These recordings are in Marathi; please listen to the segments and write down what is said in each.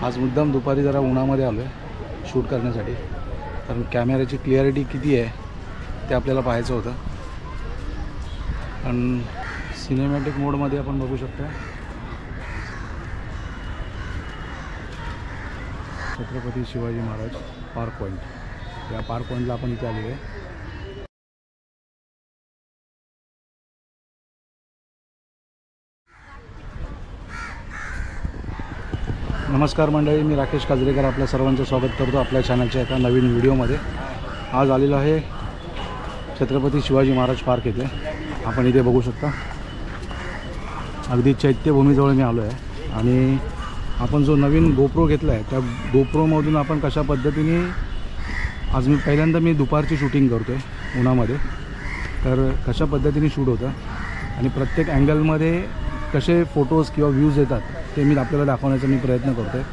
आज मुद्दाम दुपारी जरा उन्हामध्ये आलो आहे शूट करण्यासाठी, कारण कॅमेऱ्याची क्लिअरिटी किती आहे ते आपल्याला पाहायचं होतं. आणि सिनेमॅटिक मोडमध्ये आपण बघू शकता छत्रपती शिवाजी महाराज पार्क पॉईंट. या पार्क पॉईंटला आपण इथे आलेलो आहे. नमस्कार मंडळी, मी राकेश काजरेकर आपल्या सर्वांचं स्वागत करतो आपल्या चॅनलच्या एका नवीन व्हिडिओमध्ये. आज आलेलो आहे छत्रपती शिवाजी महाराज पार्क येथे. आपण इथे बघू शकता अगदी चैत्यभूमीजवळ मी आलो आहे. आणि आपण जो नवीन गोप्रो घेतला आहे त्या गोप्रोमधून आपण कशा पद्धतीने आज मी दुपारची शूटिंग करतो आहे उन्हामध्ये, तर कशा पद्धतीने शूट होतं आणि प्रत्येक अँगलमध्ये कसे फोटोज किंवा व्ह्यूज येतात ते मी आपल्याला दाखवण्याचा प्रयत्न करतो आहे.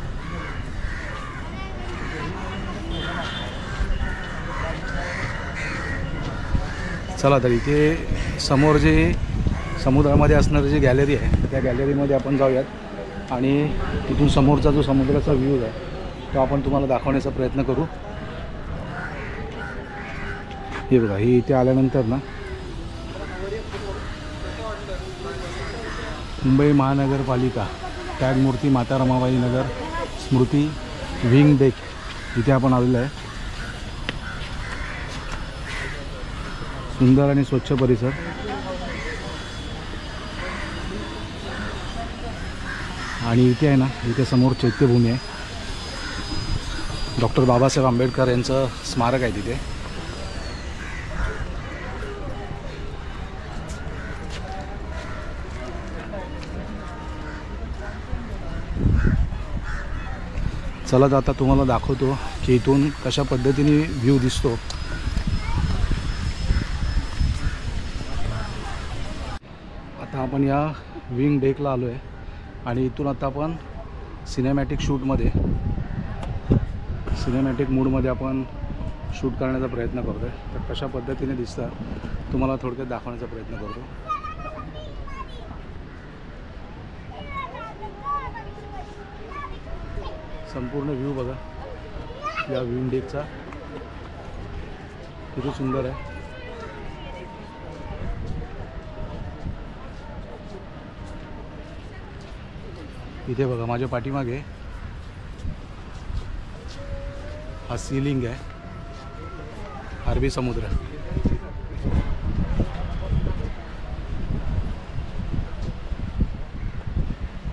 चला तर इथे समोर जे समुद्रामध्ये असणारी जी गॅलरी आहे त्या गॅलरीमध्ये आपण जाऊयात आणि तिथून समोरचा जो समुद्राचा व्ह्यूज आहे तो आपण तुम्हाला दाखवण्याचा प्रयत्न करू. हे बघा, ही इथे आल्यानंतर ना मुंबई महानगरपालिका टॅग मूर्ती माता रमाबाई नगर स्मृती विंग डेक इथे आपण आलेलो आहे. सुंदर आणि स्वच्छ परिसर. आणि इथे आहे ना, इथे समोर चैत्यभूमी आहे. डॉक्टर बाबासाहेब आंबेडकर यांचं स्मारक आहे तिथे. चला तर आता तुम्हाला दाखवतो की इथून कशा पद्धतीने व्ह्यू दिसतो. आता आपण या विंग डेकला आलो आहे आणि इथून आता आपण सिनेमॅटिक मूडमध्ये आपण शूट करण्याचा प्रयत्न करतो आहे. तर कशा पद्धतीने दिसतं तुम्हाला थोडक्यात दाखवण्याचा प्रयत्न करतो. संपूर्ण व्ह्यू बघा या विंग डेकचा, किती सुंदर आहे. इथे बघा माझ्या पाठीमागे हा सीलिंग आहे, अरबी समुद्र.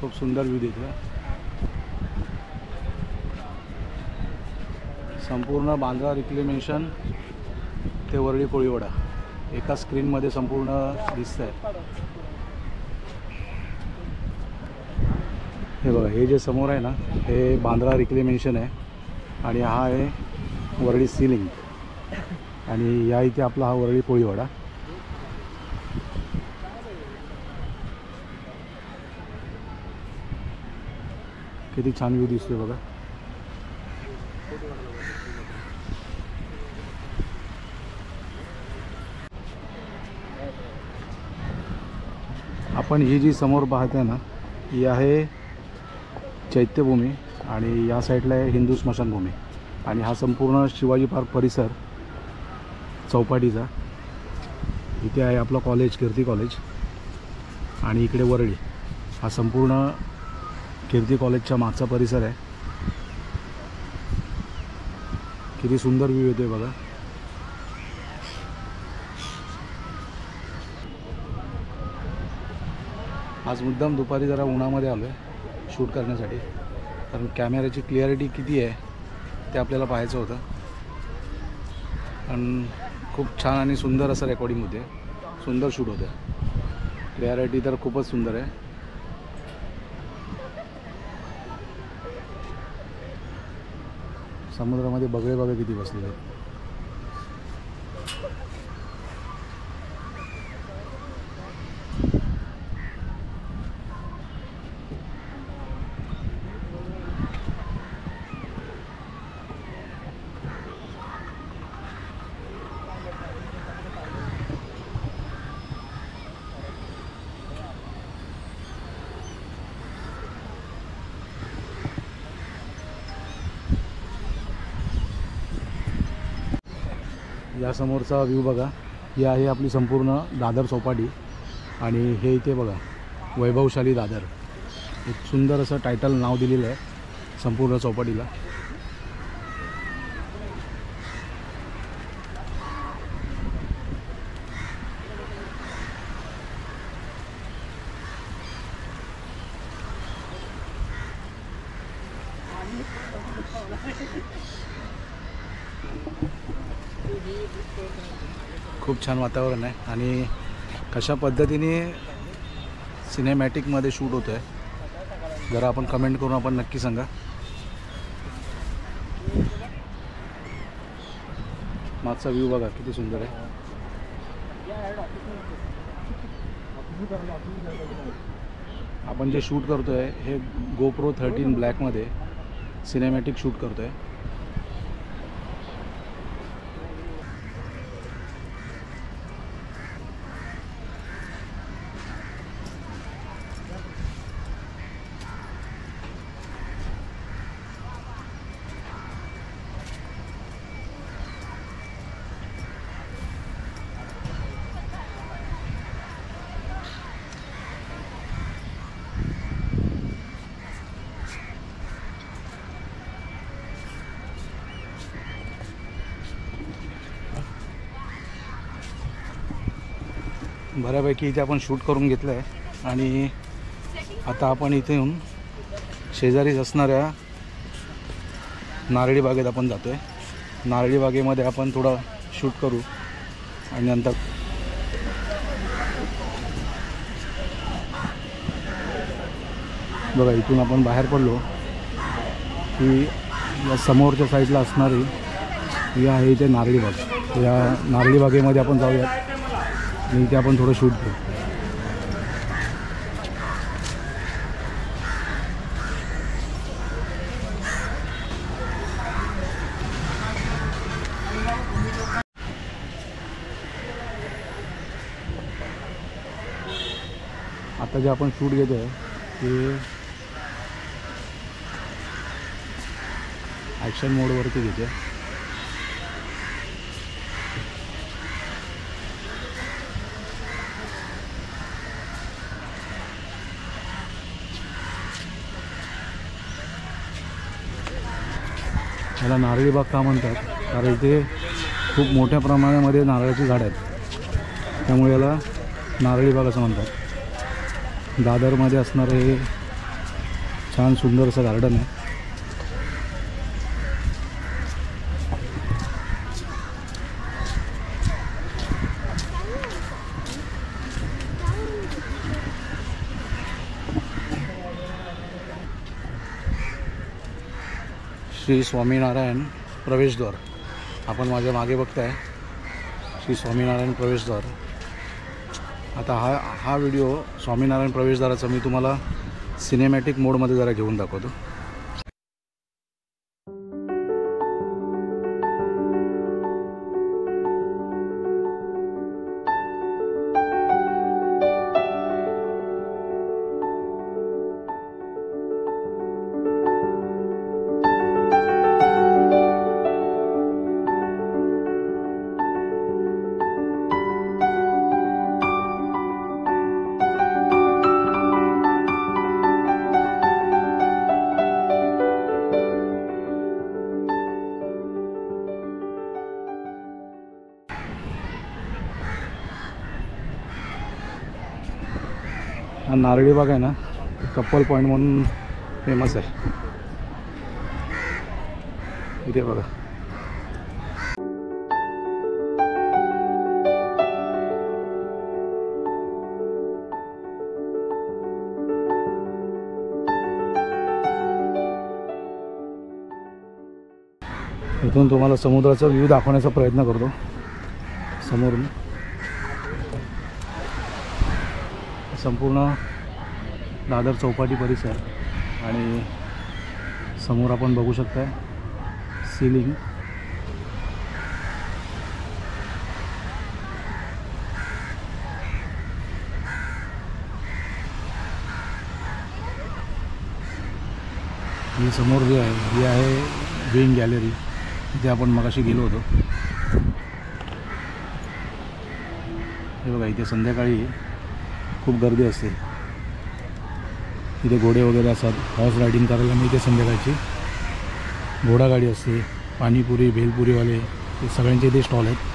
खूप सुंदर व्ह्यू देतो. संपूर्ण बांद्रा रिक्लेमेशन ते वरळी कोळीवाडा एका स्क्रीनमध्ये संपूर्ण दिसतं आहे. हे बघा, हे जे समोर आहे ना हे बांद्रा रिक्लेमेशन आहे आणि हा आहे वरळी सीलिंग आणि या इथे आपला हा वरळी कोळीवाडा. किती छान व्ह्यू दिसतोय बघा. आपण ही जी समोर पाहते ना ही आहे चैत्यभूमी आणि या साईडला आहे हिंदू स्मशानभूमी. आणि हा संपूर्ण शिवाजी पार्क परिसर चौपाटीचा. इथे आहे आपलं कॉलेज, कीर्ती कॉलेज. आणि इकडे वरळी हा संपूर्ण कीर्ती कॉलेजच्या मागचा परिसर आहे. किती सुंदर व्ह्यू येतोय बघा. आज मुद्दाम दुपारी जरा उन्हामध्ये आलो आहे शूट करण्यासाठी, कारण कॅमेऱ्याची क्लिअरिटी किती आहे ते आपल्याला पाहायचं होतं. आणि खूप छान आणि सुंदर असं रेकॉर्डिंग होते, सुंदर शूट होते. क्लिअरिटी तर खूपच सुंदर आहे. समुद्रामध्ये बगळे बघा किती बसलेले आहेत. या समोरचा व्ह्यू बघा, ही आहे आपली संपूर्ण दादर चौपाटी आणि हे इथे बघा वैभवशाली दादर, एक सुंदर असं टायटल नाव दिलेलं आहे संपूर्ण चौपाटीला. खूप छान वातावरण आहे आणि कशा पद्धतीने सिनेमॅटिकमध्ये शूट होतं आहे जरा आपण कमेंट करून आपण नक्की सांगा. मागचा व्ह्यू बघा किती सुंदर आहे. आपण जे शूट करतो आहे हे GoPro 13 ब्लॅकमध्ये सिनेमॅटिक शूट करतो आहे. बऱ्यापैकी इथे आपण शूट करून घेतलं आहे आणि आता आपण इथे येऊन शेजारीच असणाऱ्या नारळी बागेत आपण जातो आहे. नारळी बागेमध्ये आपण थोडं शूट करू आणि नंतर बघा इथून आपण बाहेर पडलो की या समोरच्या साईडला असणारी ही आहे इथे नारळी बाग. या नारळी बागेमध्ये आपण जाऊयात आणि इथे आपण थोडं शूट करू. आता जे आपण शूट घेतो आहे ते ॲक्शन मोडवरती घेतो आहे. याला नारळी बाग का म्हणतात कारण इथे खूप मोठ्या प्रमाणामध्ये नारळाची झाडं आहेत त्यामुळे याला नारळी बाग असं म्हणतात. दादरमध्ये असणारं हे छान सुंदर असं गार्डन आहे. श्री स्वामीनारायण प्रवेशद्वार आपण माझ्या मागे बघताय. श्री स्वामीनारायण प्रवेशद्वार. आता हा व्हिडिओ स्वामीनारायण प्रवेशद्वाराचा मी तुम्हाला सिनेमॅटिक मोडमध्ये जरा घेऊन दाखवतो. हा नारळी बाग आहे ना कपल पॉईंट म्हणून फेमस आहे. इथे बघा इथून तुम्हाला समुद्राचा व्ह्यू दाखवण्याचा प्रयत्न करतो समोरून. संपूर्ण दादर चौपाटी परिसर आणि समोर आपण बघू शकता सीलिंग. ही समोर जी आहे ही आहे विंग गॅलरी जिथे आपण मगाशी गेलो होतो. हे बघा इथे संध्याकाळी खूप गर्दी असते. इथे घोडे वगैरे असतात, हॉर्स रायडिंग करायला मिळते संध्याकाळची. घोडागाडी असते, पाणीपुरी भेलपुरीवाले हे सगळ्यांचे इथे स्टॉल आहेत.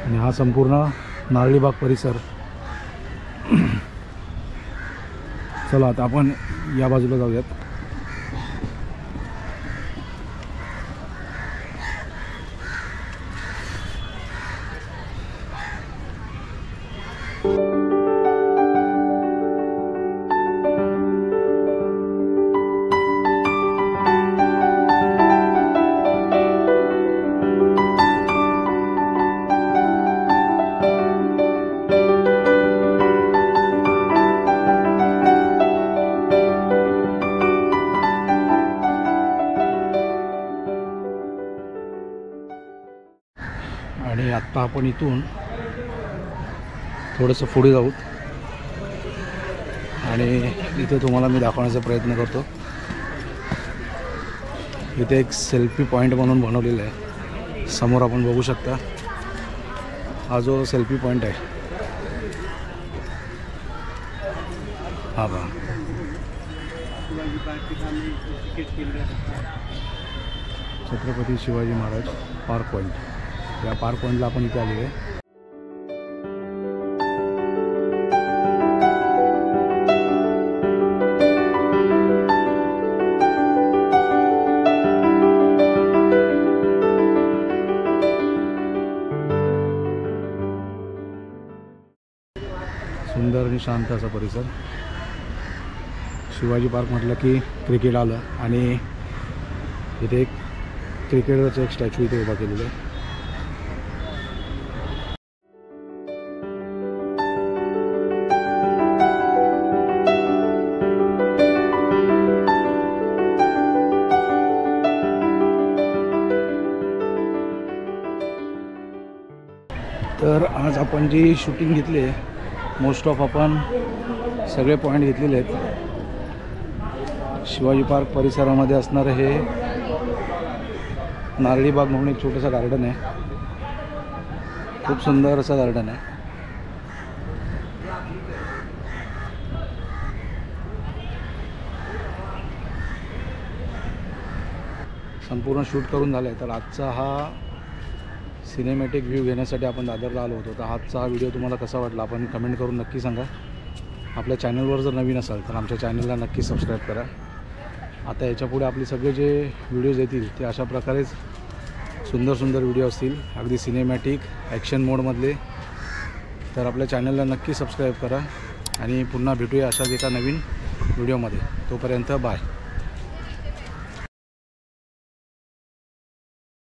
आणि हा संपूर्ण नारळी बाग परिसर. चला आता आपण या बाजूला जाऊयात. आणि आत्ता आपण इथून थोडंसं पुढे जाऊ आणि इथे तुम्हाला मी दाखवण्याचा प्रयत्न करतो. इथे एक सेल्फी पॉईंट म्हणून बनवलेला आहे. समोर आपण बघू शकता हा जो सेल्फी पॉईंट आहे हा बघा. Chhatrapati Shivaji Maharaj park point. या पार्क पॉईंटला आपण इथे आलेलो आहे. सुंदर आणि शांत असा परिसर. शिवाजी पार्क म्हटलं की क्रिकेट आलं आणि इथे एक क्रिकेटरचं एक स्टॅच्यू इथे उभा केलेलं आहे. तर आज आपण जी शूटिंग घेतली आहे मोस्ट ऑफ आपण सगळे पॉईंट घेतलेले आहेत. शिवाजी पार्क परिसरामध्ये असणारं हे नारळी बाग म्हणून एक छोटंसं गार्डन आहे. खूप सुंदर असं गार्डन आहे. संपूर्ण शूट करून झालं आहे. तर आजचा हा सिनेमॅटिक व्ह्यू घेण्यासाठी आपण दादरला आलो होतो. तर आजचा हा व्हिडिओ तुम्हाला कसा वाटला आपण कमेंट करून नक्की सांगा. आपल्या चॅनलवर जर नवीन असाल तर आमच्या चॅनलला नक्की सबस्क्राईब करा. आता याच्यापुढे आपले सगळे जे व्हिडिओज येतील ते अशा प्रकारेच सुंदर सुंदर व्हिडिओ असतील, अगदी सिनेमॅटिक ॲक्शन मोडमधले. तर आपल्या चॅनलला नक्की सबस्क्राईब करा आणि पुन्हा भेटूया अशाच एका नवीन व्हिडिओमध्ये. तोपर्यंत बाय.